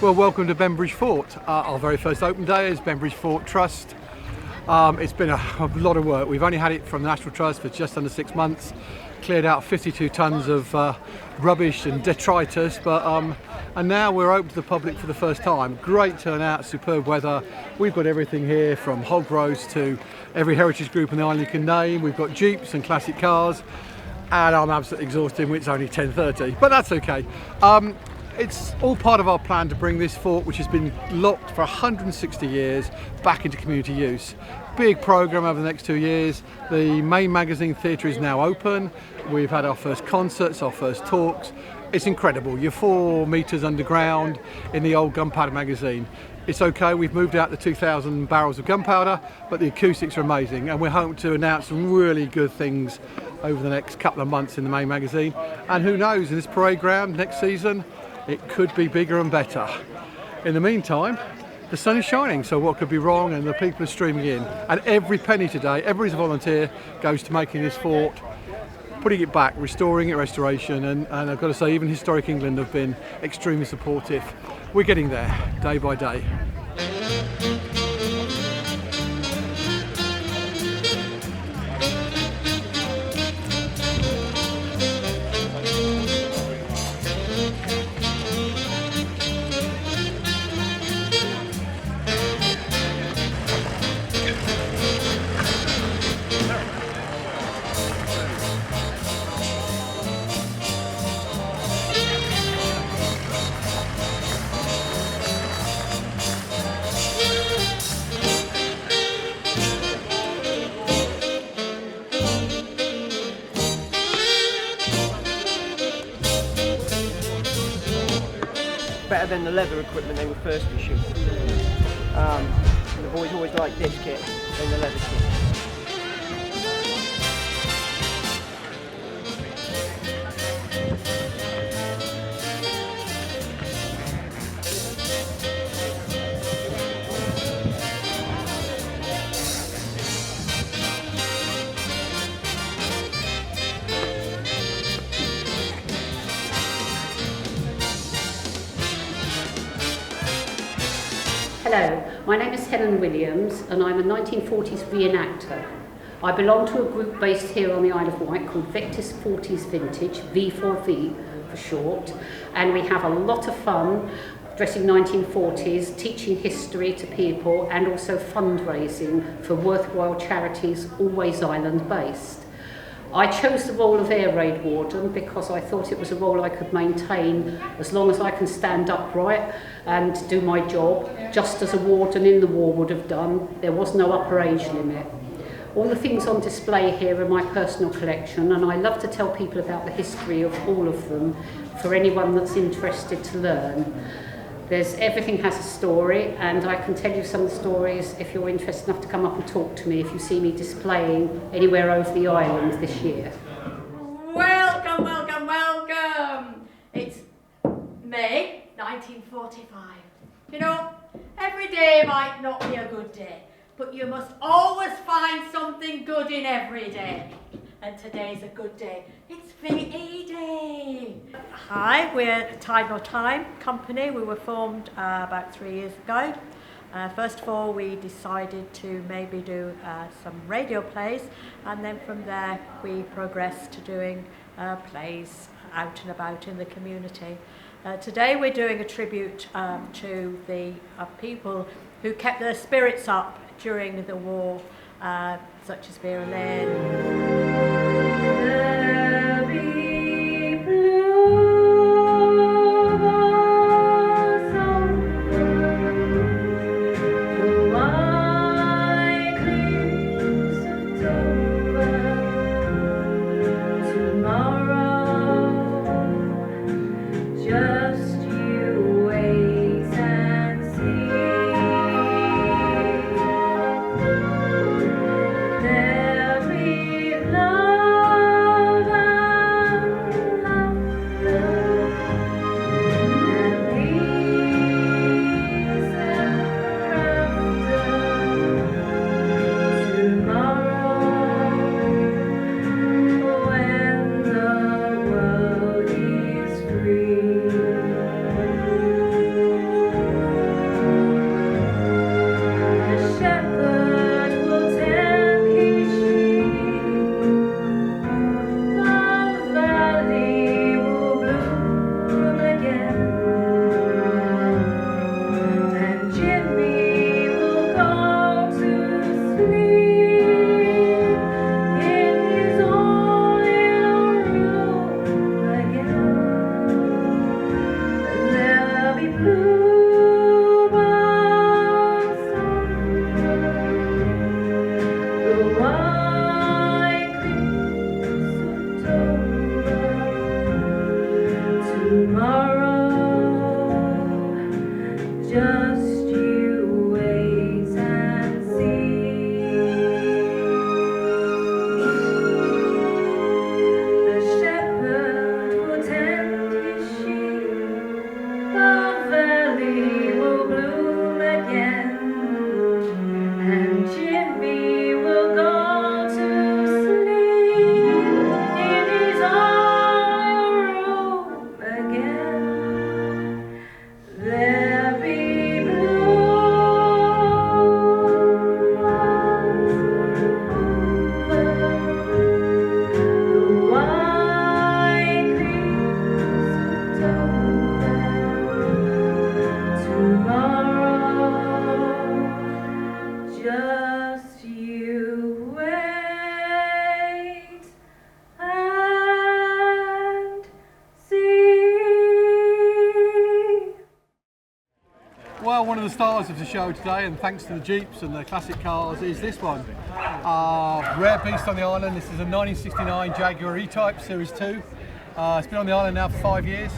Well, welcome to Bembridge Fort. Our very first open day is Bembridge Fort Trust. It's been a lot of work. We've only had it from the National Trust for just under 6 months, cleared out 52 tonnes of rubbish and detritus, and now we're open to the public for the first time. Great turnout, superb weather. We've got everything here from hog roast to every heritage group on the island you can name. We've got jeeps and classic cars, and I'm absolutely exhausted when it's only 10:30, but that's okay. It's all part of our plan to bring this fort, which has been locked for 160 years, back into community use. Big programme over the next 2 years. The main magazine theatre is now open. We've had our first concerts, our first talks. It's incredible. You're 4 metres underground in the old gunpowder magazine. It's okay, we've moved out the 2,000 barrels of gunpowder, but the acoustics are amazing, and we're hoping to announce some really good things over the next couple of months in the main magazine. And who knows, in this parade ground next season, it could be bigger and better. In the meantime, the sun is shining, so what could be wrong? And the people are streaming in. And every penny today, every volunteer goes to making this fort, putting it back, restoring it, restoration. And I've got to say, even Historic England have been extremely supportive. We're getting there, day by day. Better than the leather equipment they were first issued. The boys always liked this kit than the leather kit. Hello, my name is Helen Williams and I'm a 1940s reenactor. I belong to a group based here on the Isle of Wight called Vectis 40s Vintage, V4V for short, and we have a lot of fun dressing 1940s, teaching history to people and also fundraising for worthwhile charities, always island based. I chose the role of Air Raid Warden because I thought it was a role I could maintain as long as I can stand upright and do my job, just as a warden in the war would have done. There was no upper age limit. All the things on display here are my personal collection, and I love to tell people about the history of all of them for anyone that's interested to learn. Everything has a story, and I can tell you some of the stories if you're interested enough to come up and talk to me if you see me displaying anywhere over the island this year. Welcome, welcome, welcome! It's May 1945. You know, every day might not be a good day, but you must always find something good in every day. And today's a good day. It's VE Day. Hi, we're Tide Nor Time Company. We were formed about 3 years ago. First of all, we decided to maybe do some radio plays, and then from there we progressed to doing plays out and about in the community. Today we're doing a tribute to the people who kept their spirits up during the war, such as Vera Lynn. There'll be love. again. And Jimmy will go to sleep in his own little room again. And there'll be bluebirds the white creams of tomorrow. Just you wait and see. The shepherd will tend his sheep, the valley will bloom again, and Jimmy will go to sleep in his own room again. There'll be the white creams of tomorrow. Just you wait and see. Well, one of the stars of the show today, and thanks to the Jeeps and the classic cars, is this one. Rare beast on the island. This is a 1969 Jaguar E-Type Series 2. It's been on the island now for 5 years.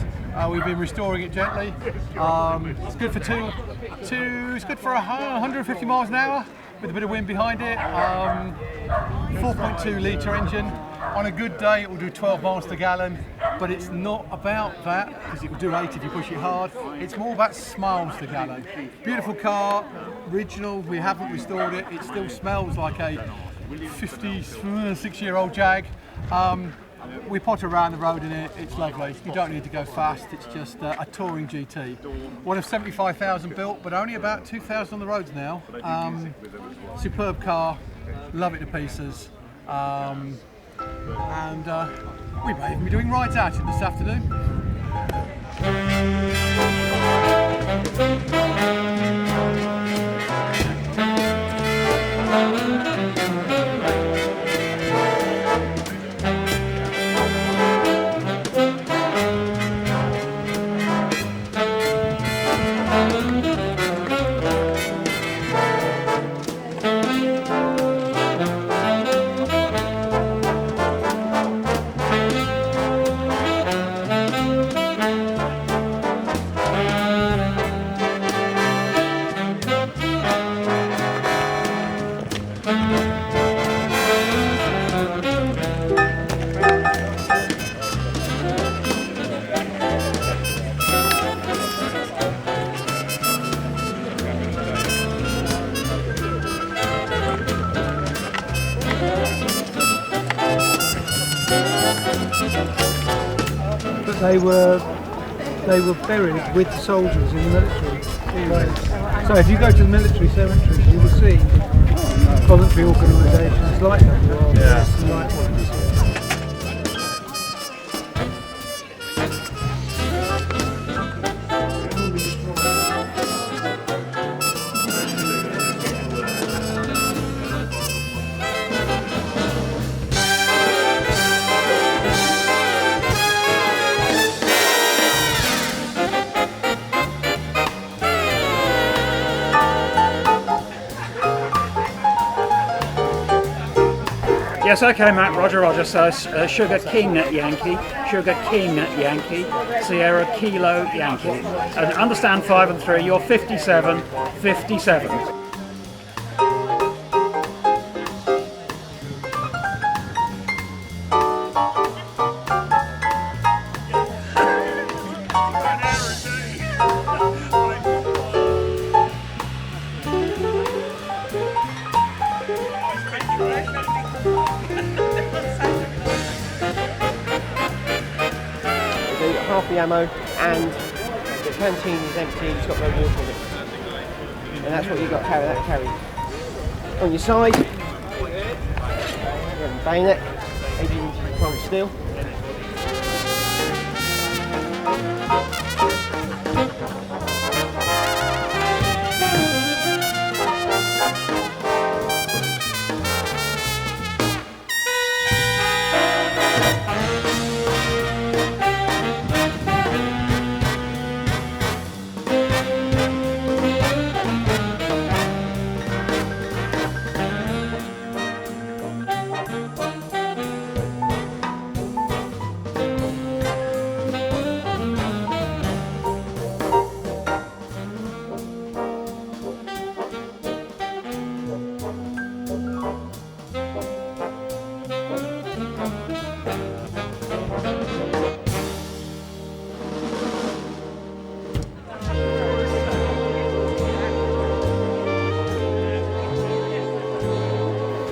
We've been restoring it gently. It's good for it's good for 150 miles an hour with a bit of wind behind it. 4.2 litre engine. On a good day it will do 12 miles per gallon, but it's not about that, because it will do 8 if you push it hard. It's more about miles per gallon. Beautiful car, original, we haven't restored it. It still smells like a 56-year-old Jag. We potter around the road in it, it's lovely. You don't need to go fast, it's just a touring GT. One of 75,000 built, but only about 2,000 on the roads now. Superb car, love it to pieces. And we may even be doing rides out it this afternoon. But they were buried with soldiers in the military. So if you go to the military cemeteries, you will see voluntary organisations like that. Like ones. Yes, okay, Matt, Roger, so Sugar King Yankee, Sierra Kilo Yankee. And understand 5 and 3, you're 57. Half the ammo, and the canteen is empty, it's got no water in it. And that's what you've got to carry. On your side, you have a bayonet, 18 inches of chrome steel.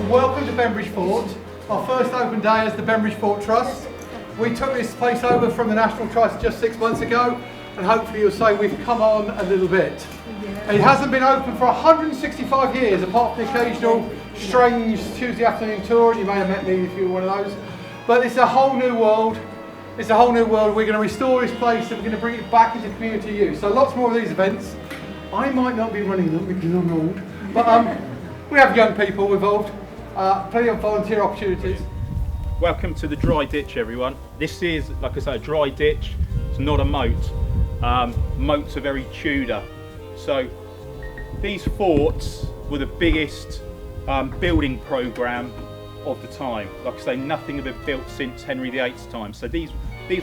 Welcome to Bembridge Fort, our first open day as the Bembridge Fort Trust. We took this place over from the National Trust just 6 months ago, and hopefully you'll say we've come on a little bit. It hasn't been open for 165 years, apart from the occasional strange Tuesday afternoon tour, and you may have met me if you were one of those. But it's a whole new world. It's a whole new world. We're going to restore this place and we're going to bring it back into community use. So lots more of these events. I might not be running them because I'm old, but we have young people involved. Plenty of volunteer opportunities. Welcome to the dry ditch, everyone. This is, like I say, a dry ditch. It's not a moat. Moats are very Tudor. So these forts were the biggest building programme of the time. Like I say, nothing had been built since Henry VIII's time. So these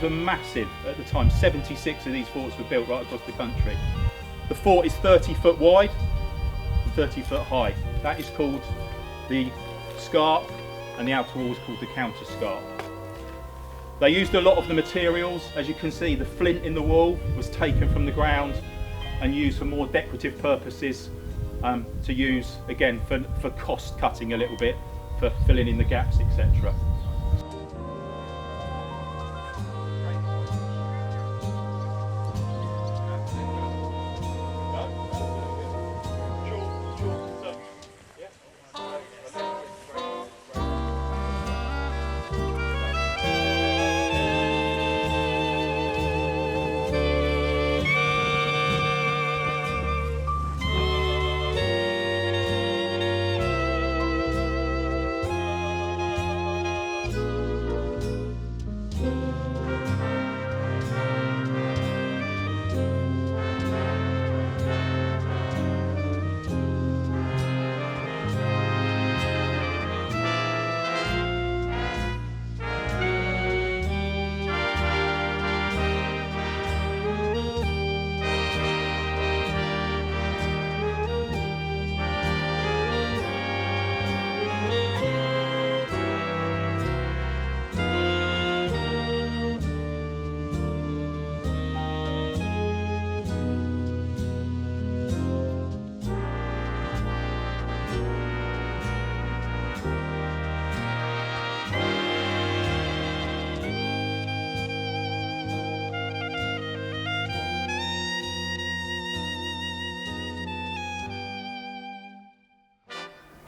were massive at the time. 76 of these forts were built right across the country. The fort is 30 foot wide and 30 foot high. That is called the scarp, and the outer wall is called the counter scarp. They used a lot of the materials. As you can see, the flint in the wall was taken from the ground and used for more decorative purposes, to use again for cost cutting a little bit, for filling in the gaps, etc.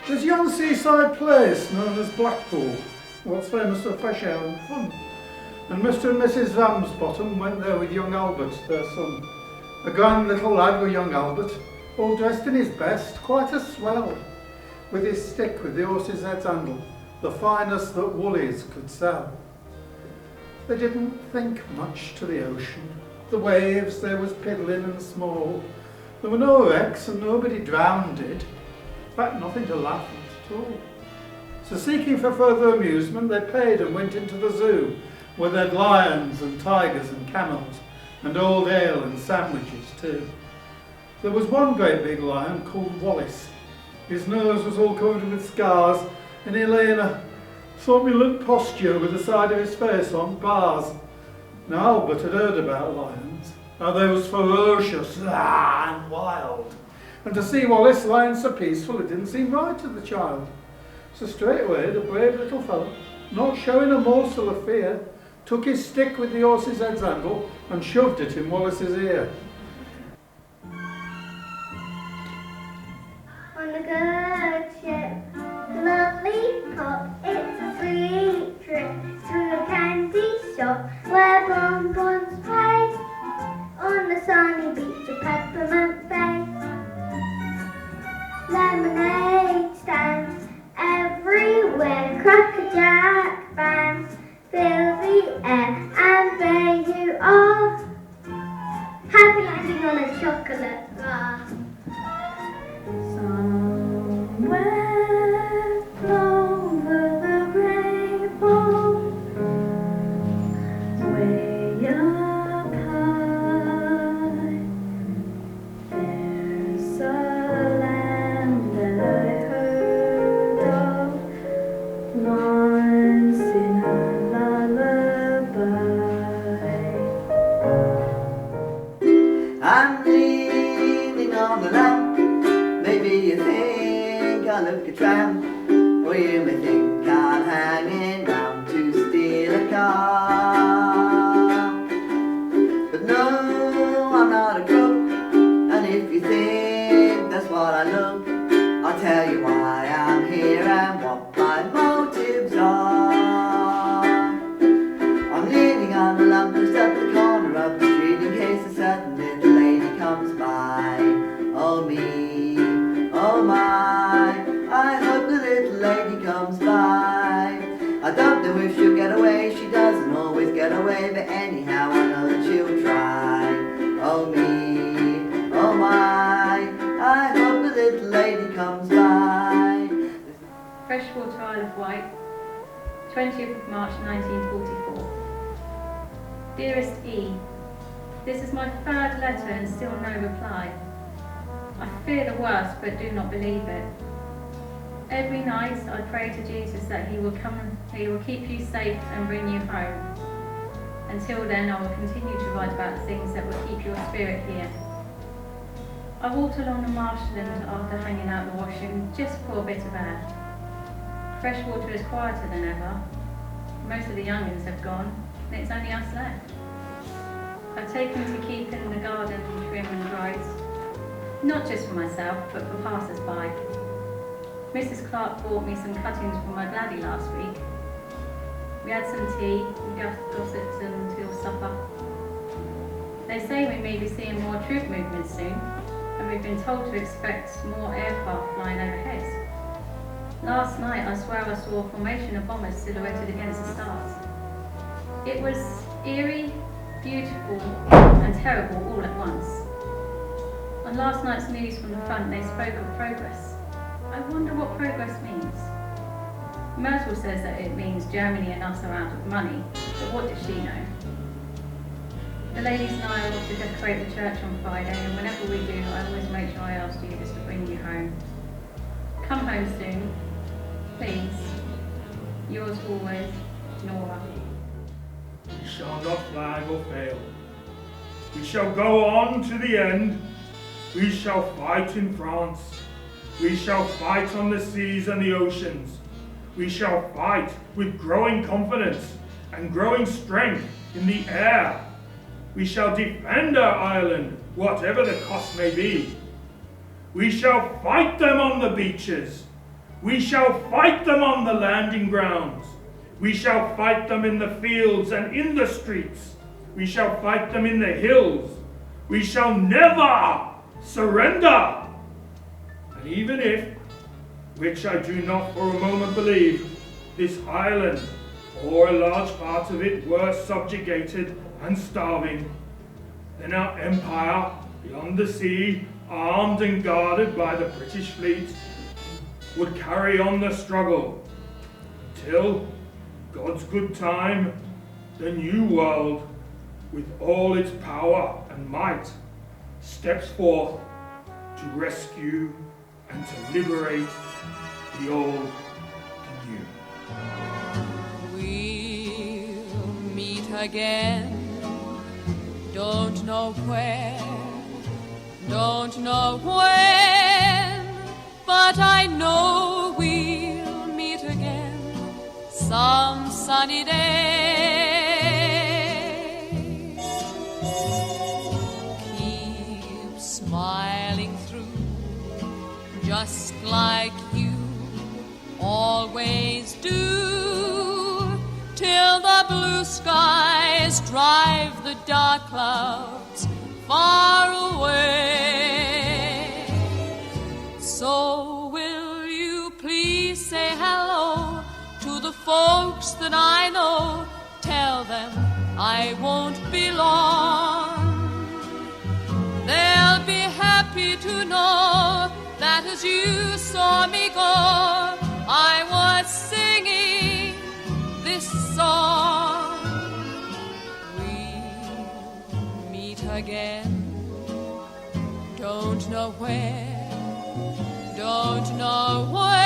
There's yon seaside place known as Blackpool, what's famous for fresh air and fun. And Mr. and Mrs. Ramsbottom went there with young Albert, their son. A grand little lad with young Albert, all dressed in his best, quite a swell, with his stick with the horse's head's handle, the finest that Woolies could sell. They didn't think much to the ocean. The waves there was piddling and small. There were no wrecks and nobody drowned. In fact, nothing to laugh at all. So seeking for further amusement, they paid and went into the zoo, where they'd lions and tigers and camels, and old ale and sandwiches too. There was one great big lion called Wallace. His nose was all covered with scars, and he lay in a somnolent posture with the side of his face on bars. Now Albert had heard about lions, how they was ferocious and wild. And to see Wallace lying so peaceful, it didn't seem right to the child. So straightway the brave little fellow, not showing a morsel of fear, took his stick with the horse's head's handle and shoved it in Wallace's ear. On a good ship, lollipop, it's a sweet trip to a candy shop where bonbons play. sunny beach, a peppermint bay. Lemonade stands everywhere, Cracker-Jack bands fill the air, and there you are, happy landing on a chocolate bar. Somewhere over the rainbow, way up high, there's a land that I heard of once in a lullaby. I'm leaning on the lamp. Maybe you think I look a tramp, or you may think I'm hanging round to steal a car. But no, I'm not a crook, and if you think that's what I look, I'll tell you why I'm here and what my motives are. I'm leaning on the lamppost at the corner of the street in case a certain little lady comes by. Oh me, oh my, I hope the little lady comes by. I don't know if she'll get away, she doesn't always get away, but anyhow I know that she'll try. Oh me, oh my, I hope the little lady comes by. Freshwater, Isle of Wight, 20th of March 1944. Dearest E, this is my third letter and still no reply. I fear the worst but do not believe it. Every night I pray to Jesus that he will keep you safe and bring you home. Until then I will continue to write about the things that will keep your spirit here. I walked along the marshland after hanging out the washing just for a bit of air. Freshwater is quieter than ever. Most of the young'uns have gone and it's only us left. I've taken to keeping the garden trim and bright, not just for myself but for passers-by. Mrs. Clark bought me some cuttings from my Gladdy last week. We had some tea and gossiped until supper. They say we may be seeing more troop movements soon, and we've been told to expect more aircraft flying overhead. Last night I swear I saw a formation of bombers silhouetted against the stars. It was eerie, beautiful and terrible all at once. On last night's news from the front they spoke of progress. I wonder what progress means. Myrtle says that it means Germany and us are out of money, but what does she know? The ladies and I are off to decorate the church on Friday, and whenever we do, I always make sure I ask Jesus to bring you home. Come home soon, please. Yours always, Nora. We shall not flag or fail. We shall go on to the end. We shall fight in France. We shall fight on the seas and the oceans. We shall fight with growing confidence and growing strength in the air. We shall defend our island, whatever the cost may be. We shall fight them on the beaches. We shall fight them on the landing grounds. We shall fight them in the fields and in the streets. We shall fight them in the hills. We shall never surrender. And even if, which I do not for a moment believe, this island, or a large part of it, were subjugated and starving, then our empire, beyond the sea, armed and guarded by the British fleet, would carry on the struggle, till God's good time, the new world, with all its power and might, steps forth to rescue and to liberate the old and new. We'll meet again, don't know where, don't know when, but I know we'll meet again some sunny day. Keep smiling through, just like you always do, till the blue skies drive the dark clouds far that I know, tell them I won't be long. They'll be happy to know that as you saw me go, I was singing this song. We'll meet again, don't know where, don't know where.